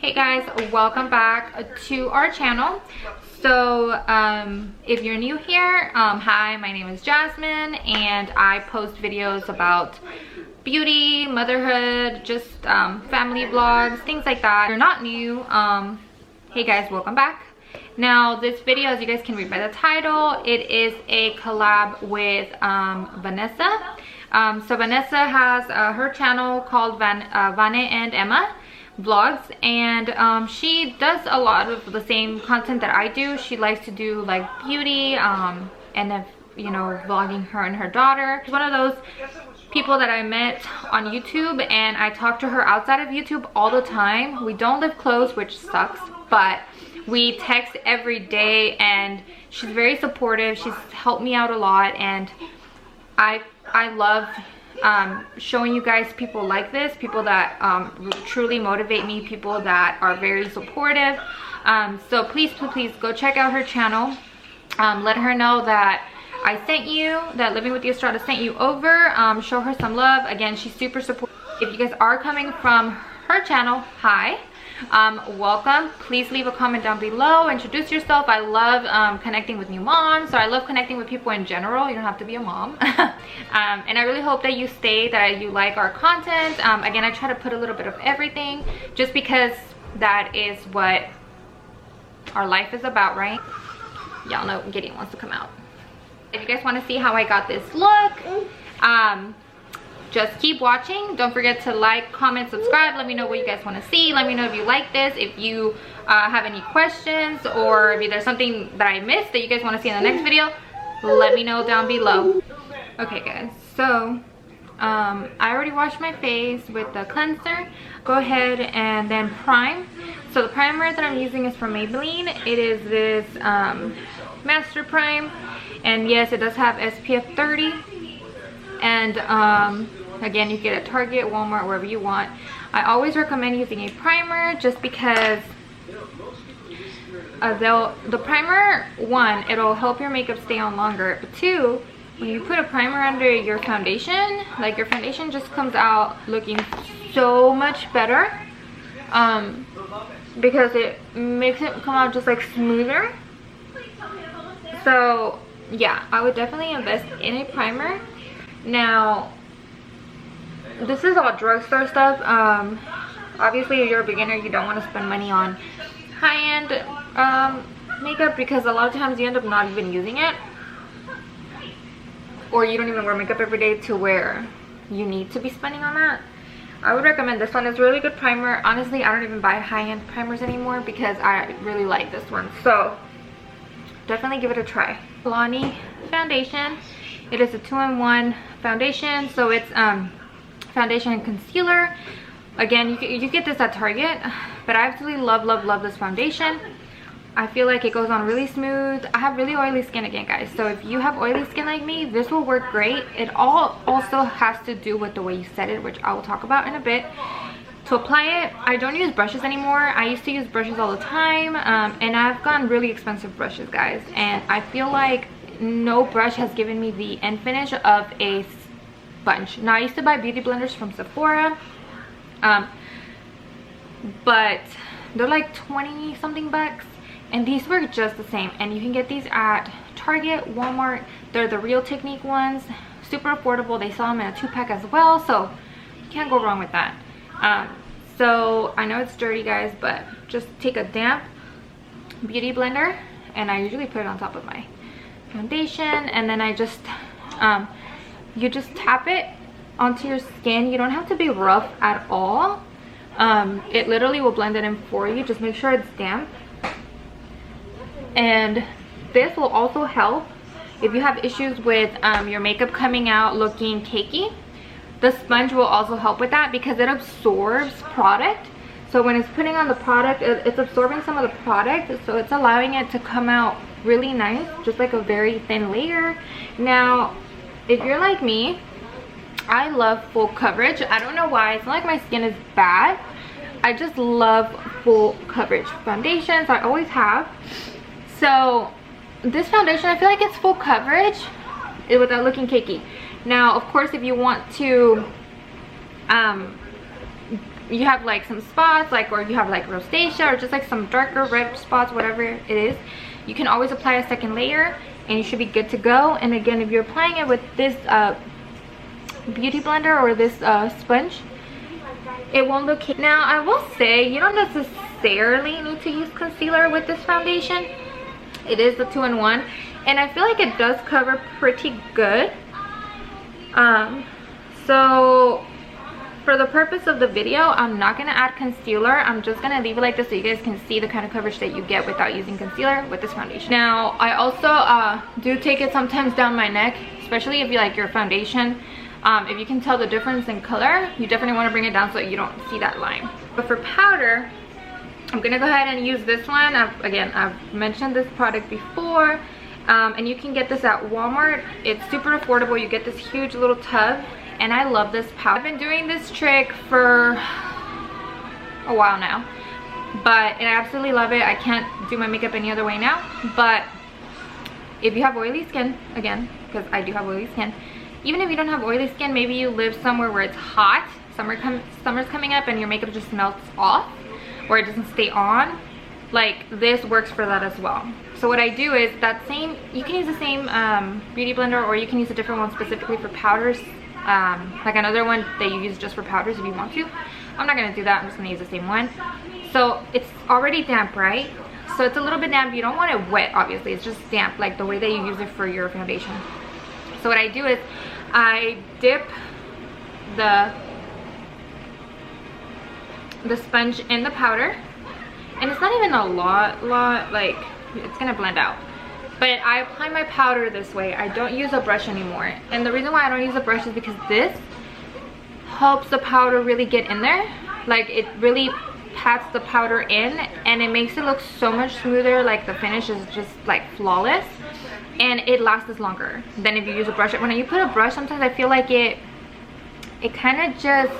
Hey guys, welcome back to our channel. So if you're new here, hi, my name is Jasmine and I post videos about beauty, motherhood, just family vlogs, things like that. If you're not new, hey guys, welcome back. Now this video, as you guys can read by the title, it is a collab with Vanessa. So Vanessa has her channel called Vane and Emma vlogs, and she does a lot of the same content that I do. She likes to do like beauty and then, you know, vlogging her and her daughter. She's one of those people that I met on YouTube, and I talk to her outside of YouTube all the time. We don't live close, which sucks, but we text every day and she's very supportive. She's helped me out a lot, and I love showing you guys people like this, people that truly motivate me, people that are very supportive. So please go check out her channel. Let her know that I sent you, that Living with the Estrada sent you over. Show her some love. Again, she's super supportive. If you guys are coming from her channel, hi, welcome. Please leave a comment down below, introduce yourself. I love connecting with new moms, so I love connecting with people in general. You don't have to be a mom. And I really hope that you stay, that you like our content. Again, I try to put a little bit of everything just because that is what our life is about, right? Y'all know Gideon wants to come out. If you guys want to see how I got this look, just keep watching. Don't forget to like, comment, subscribe. Let me know what you guys want to see. Let me know if you like this, if you have any questions, or if there's something that I missed that you guys want to see in the next video. Let me know down below. Okay guys, so I already washed my face with the cleanser. Go ahead and then prime. So the primer that I'm using is from Maybelline. It is this Master Prime, and yes, it does have SPF 30. And again, you get at Target, Walmart, wherever you want. I always recommend using a primer just because the primer, one, it'll help your makeup stay on longer, but two, when you put a primer under your foundation, like your foundation just comes out looking so much better, because it makes it come out just like smoother. So yeah, I would definitely invest in a primer. Now this is all drugstore stuff. Obviously if you're a beginner, you don't want to spend money on high-end makeup, because a lot of times you end up not even using it, or you don't even wear makeup every day to where you need to be spending on that. I would recommend this one. It's a really good primer. Honestly, I don't even buy high-end primers anymore because I really like this one, so definitely give it a try. MILANI foundation. It is a 2-in-1 foundation, so it's foundation and concealer. Again, you get this at Target, but I absolutely love this foundation. I feel like it goes on really smooth. I have really oily skin again, guys, so if you have oily skin like me, this will work great. It all also has to do with the way you set it, which I will talk about in a bit. To apply it, I don't use brushes anymore. I used to use brushes all the time, and I've gotten really expensive brushes, guys, and I feel like no brush has given me the end finish of a sponge. Now I used to buy beauty blenders from Sephora, but they're like 20 something bucks, and these work just the same, and you can get these at Target, Walmart. They're the Real Technique ones, super affordable. They sell them in a 2-pack as well, so you can't go wrong with that. So I know it's dirty, guys, but just take a damp beauty blender, and I usually put it on top of my foundation, and then I just you just tap it onto your skin. You don't have to be rough at all. It literally will blend it in for you. Just make sure it's damp, and this will also help if you have issues with your makeup coming out looking cakey. The sponge will also help with that because it absorbs product. So when it's putting on the product, it's absorbing some of the product, so it's allowing it to come out really nice, just like a very thin layer. Now if you're like me, I love full coverage. I don't know why. It's not like my skin is bad, I just love full coverage foundations. I always have. So this foundation, I feel like it's full coverage without looking cakey. Now of course, if you want to you have like some spots, like, or you have like rosacea or just like some darker red spots, whatever it is, you can always apply a second layer and you should be good to go. And again, if you're applying it with this beauty blender or this sponge, it won't look. Now I will say you don't necessarily need to use concealer with this foundation. It is the 2-in-1 and I feel like it does cover pretty good. So for the purpose of the video, I'm not going to add concealer. I'm just going to leave it like this so you guys can see the kind of coverage that you get without using concealer with this foundation. Now I also do take it sometimes down my neck, especially if you like your foundation. If you can tell the difference in color, you definitely want to bring it down so you don't see that line. But for powder, I'm gonna go ahead and use this one. I've mentioned this product before, and you can get this at Walmart. It's super affordable. You get this huge little tub, and I love this powder. I've been doing this trick for a while now, but I absolutely love it. I can't do my makeup any other way now. But if you have oily skin, again, because I do have oily skin, even if you don't have oily skin, maybe you live somewhere where it's hot, summer's coming up and your makeup just melts off or it doesn't stay on, like this works for that as well. So what I do is that same, you can use the same beauty blender, or you can use a different one specifically for powders, like another one that you use just for powders if you want to. I'm not gonna do that, I'm just gonna use the same one. So it's already damp, right? So it's a little bit damp. You don't want it wet, obviously, it's just damp, like the way that you use it for your foundation. So what I do is I dip the sponge in the powder, and it's not even a lot, like it's gonna blend out, but I apply my powder this way. I don't use a brush anymore, and the reason why I don't use a brush is because this helps the powder really get in there. Like it really pats the powder in and it makes it look so much smoother. Like the finish is just like flawless, and it lasts longer than if you use a brush. When you put a brush, sometimes I feel like it kind of just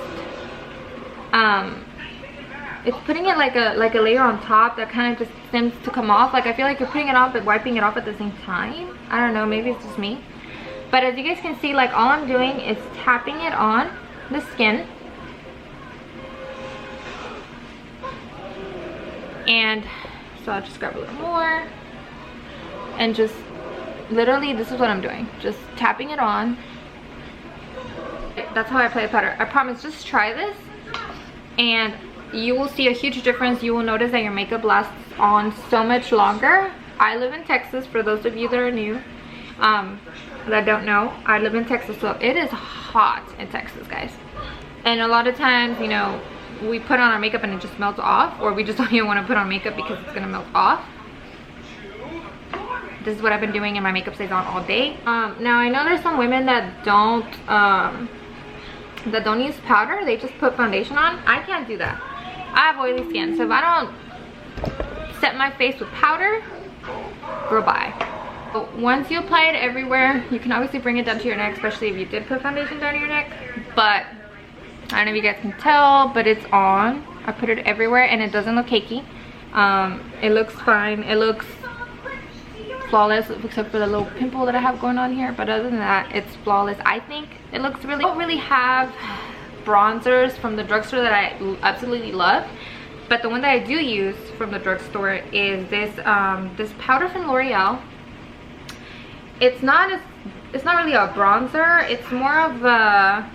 it's putting it like a layer on top that kind of just seems to come off. Like I feel like you're putting it off but wiping it off at the same time. I don't know, maybe it's just me. But as you guys can see, like all I'm doing is tapping it on the skin. And so I'll just grab a little more and just literally this is what I'm doing, just tapping it on. That's how I apply powder. I promise, just try this and you will see a huge difference. You will notice that your makeup lasts on so much longer. I live in Texas, for those of you that are new that don't know. I live in Texas, so it is hot in Texas, guys, and a lot of times, you know, we put on our makeup and it just melts off, or we just don't even want to put on makeup because it's gonna melt off. This is what I've been doing and my makeup stays on all day. Now I know there's some women that don't use powder, they just put foundation on. I can't do that. I have oily skin, so if I don't set my face with powder, girl, bye. So once you apply it everywhere, you can obviously bring it down to your neck, especially if you did put foundation down your neck. But I don't know if you guys can tell, but it's on. I put it everywhere and it doesn't look cakey. It looks fine. It looks flawless, except for the little pimple that I have going on here. But other than that, it's flawless. I think it looks really. I don't really have bronzers from the drugstore that I absolutely love, but the one that I do use from the drugstore is this this powder from L'Oreal. It's not really a bronzer. It's more of a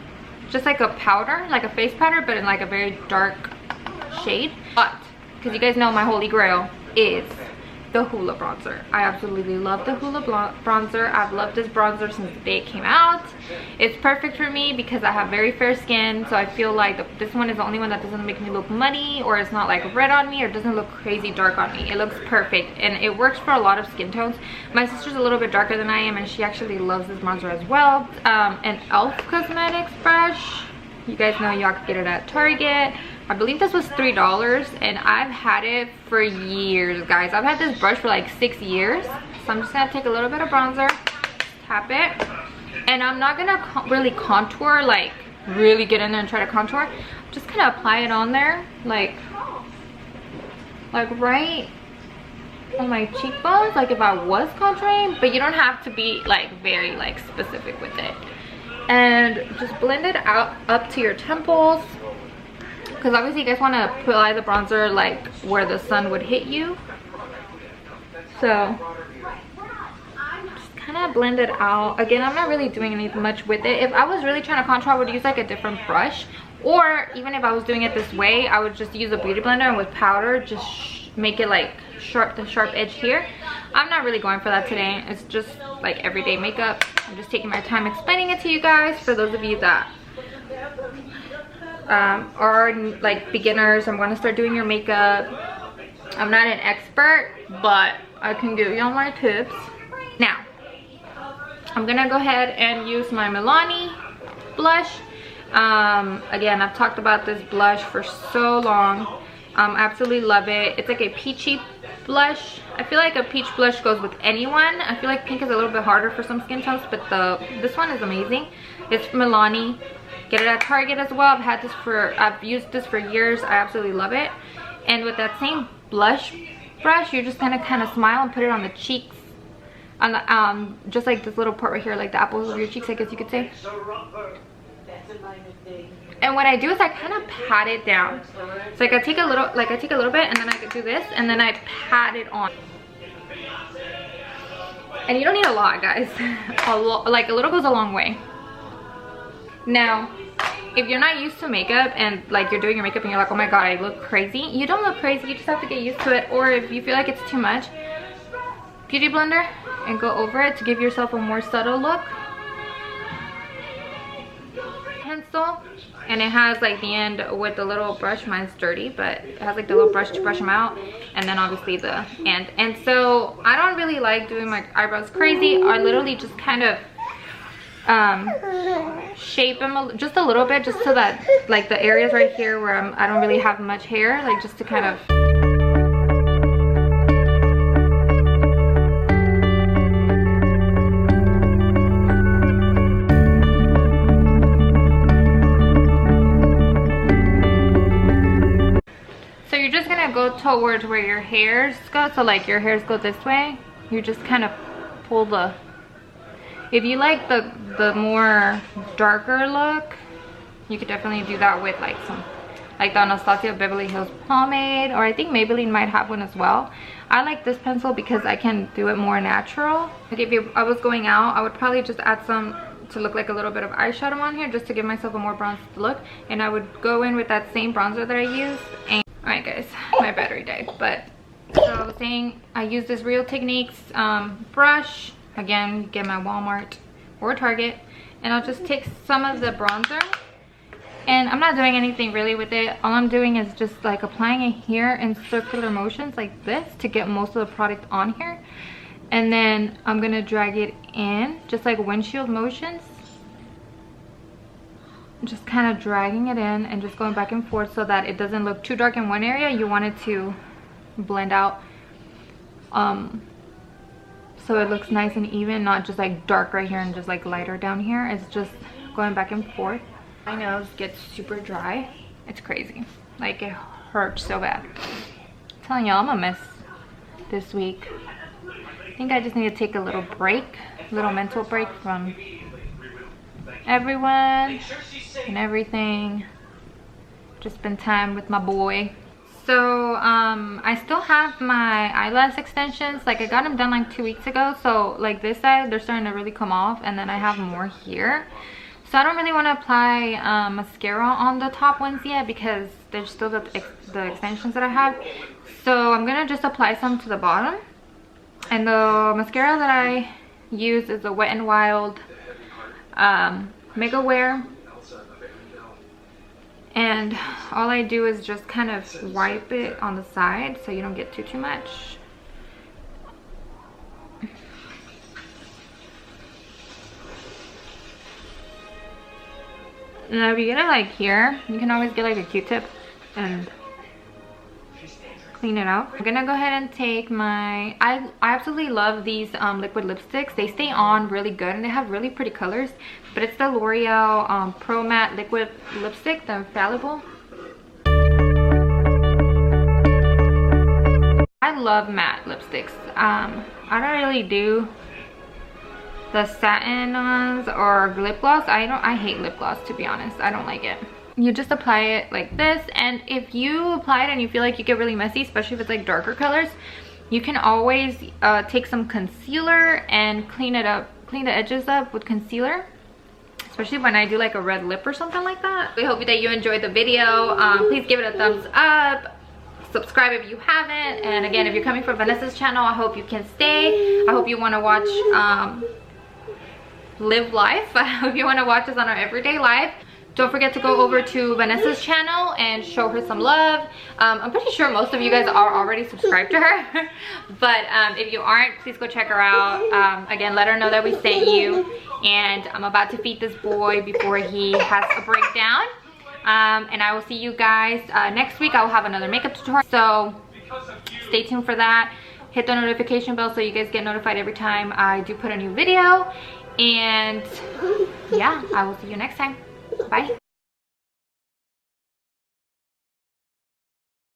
just like a powder, like a face powder, but in like a very dark shade. But because you guys know my holy grail is the HOOLA bronzer. I absolutely love the HOOLA bronzer. I've loved this bronzer since the day it came out. It's perfect for me because I have very fair skin, so I feel like this one is the only one that doesn't make me look muddy, or it's not like red on me, or doesn't look crazy dark on me. It looks perfect and it works for a lot of skin tones. My sister's a little bit darker than I am and she actually loves this bronzer as well. An e.l.f. Cosmetics brush. You guys know y'all can get it at Target. I believe this was $3 and I've had it for years, guys. I've had this brush for like 6 years. So I'm just gonna take a little bit of bronzer, tap it, and I'm not gonna really contour, like really get in there and try to contour. I'm just gonna apply it on there, like right on my cheekbones, like if I was contouring, but you don't have to be like very like specific with it. And just blend it out up to your temples. because obviously you guys want to apply the bronzer like where the sun would hit you. So just kind of blend it out. Again, I'm not really doing anything much with it. If I was really trying to contour, I would use like a different brush, or even if I was doing it this way, I would just use a beauty blender and with powder just make it like sharp, the sharp edge here. I'm not really going for that today. It's just like everyday makeup. I'm just taking my time explaining it to you guys for those of you that are like beginners and want to start doing your makeup. I'm not an expert, but I can give you all my tips. Now I'm gonna go ahead and use my MILANI blush. Again, I've talked about this blush for so long. Absolutely love it. It's like a peachy blush. I feel like a peach blush goes with anyone. I feel like pink is a little bit harder for some skin tones, but this one is amazing. It's MILANI. Get it at Target as well. I've used this for years. I absolutely love it. And with that same blush brush, you're just gonna kind of smile and put it on the cheeks, on the just like this little part right here, like the apples of your cheeks, I guess you could say. And what I do is I kind of pat it down. So like I take a little bit, and then I do this, and then I pat it on. And you don't need a lot, guys. Like a little goes a long way. Now, if you're not used to makeup and like you're doing your makeup and you're like, oh my god, I look crazy, you don't look crazy. You just have to get used to it. Or if you feel like it's too much, beauty blender and go over it to give yourself a more subtle look. Pencil, and it has like the end with the little brush. Mine's dirty, but it has like the little brush to brush them out, and then obviously the end. And so I don't really like doing my eyebrows crazy. I literally just kind of shape them just a little bit, just so that like the areas right here where I don't really have much hair, like just to kind of go towards where your hairs go. So like your hairs go this way, you just kind of pull the, if you like the more darker look, you could definitely do that with like some, like the Anastasia Beverly Hills pomade, or I think Maybelline might have one as well. I like this pencil because I can do it more natural. Like if I was going out, I would probably just add some to look like a little bit of eyeshadow on here, just to give myself a more bronzed look, and I would go in with that same bronzer that I used. And alright guys, my battery died, but so I was saying I use this Real Techniques brush. Again, get my Walmart or Target, and I'll just take some of the bronzer, and I'm not doing anything really with it. All I'm doing is just like applying it here in circular motions like this to get most of the product on here, and then I'm gonna drag it in just like windshield motions, just kind of dragging it in and just going back and forth so that it doesn't look too dark in one area. You want it to blend out so it looks nice and even, not just like dark right here and just like lighter down here. It's just going back and forth. My nose gets super dry. It's crazy. Like it hurts so bad. I'm telling y'all, I'm a mess this week. I think I just need to take a little break, a little mental break from everyone and everything. Just spend time with my boy. So I still have my eyelash extensions. Like I got them done like 2 weeks ago, so like this side they're starting to really come off, and then I have more here. So I don't really want to apply mascara on the top ones yet because there's still the extensions that I have. So I'm gonna just apply some to the bottom, and the mascara that I use is the Wet n Wild MEGAWEAR, and all I do is just kind of wipe it on the side so you don't get too much. And if you get it like here, you can always get like a Q-tip and clean it out. I'm gonna go ahead and take my, I absolutely love these liquid lipsticks. They stay on really good and they have really pretty colors, but it's the L'Oreal Pro Matte Liquid Lipstick, the Infallible. I love matte lipsticks. I don't really do the satin ones or lip gloss. I hate lip gloss, to be honest. I don't like it. you just apply it like this. And if you apply it and you feel like you get really messy, especially if it's like darker colors, you can always take some concealer and clean it up, clean the edges up with concealer, especially when I do like a red lip or something like that. We hope that you enjoyed the video. Please give it a thumbs up, subscribe if you haven't, and again, if you're coming from Vanessa's channel, I hope you can stay. I hope you want to watch live life. I hope you want to watch us on our everyday life. Don't forget to go over to Vanessa's channel and show her some love. I'm pretty sure most of you guys are already subscribed to her. But if you aren't, please go check her out. Again, let her know that we sent you. And I'm about to feed this boy before he has a breakdown. And I will see you guys next week. I will have another makeup tutorial. So stay tuned for that. Hit the notification bell so you guys get notified every time I do put a new video. And yeah, I will see you next time. Bye.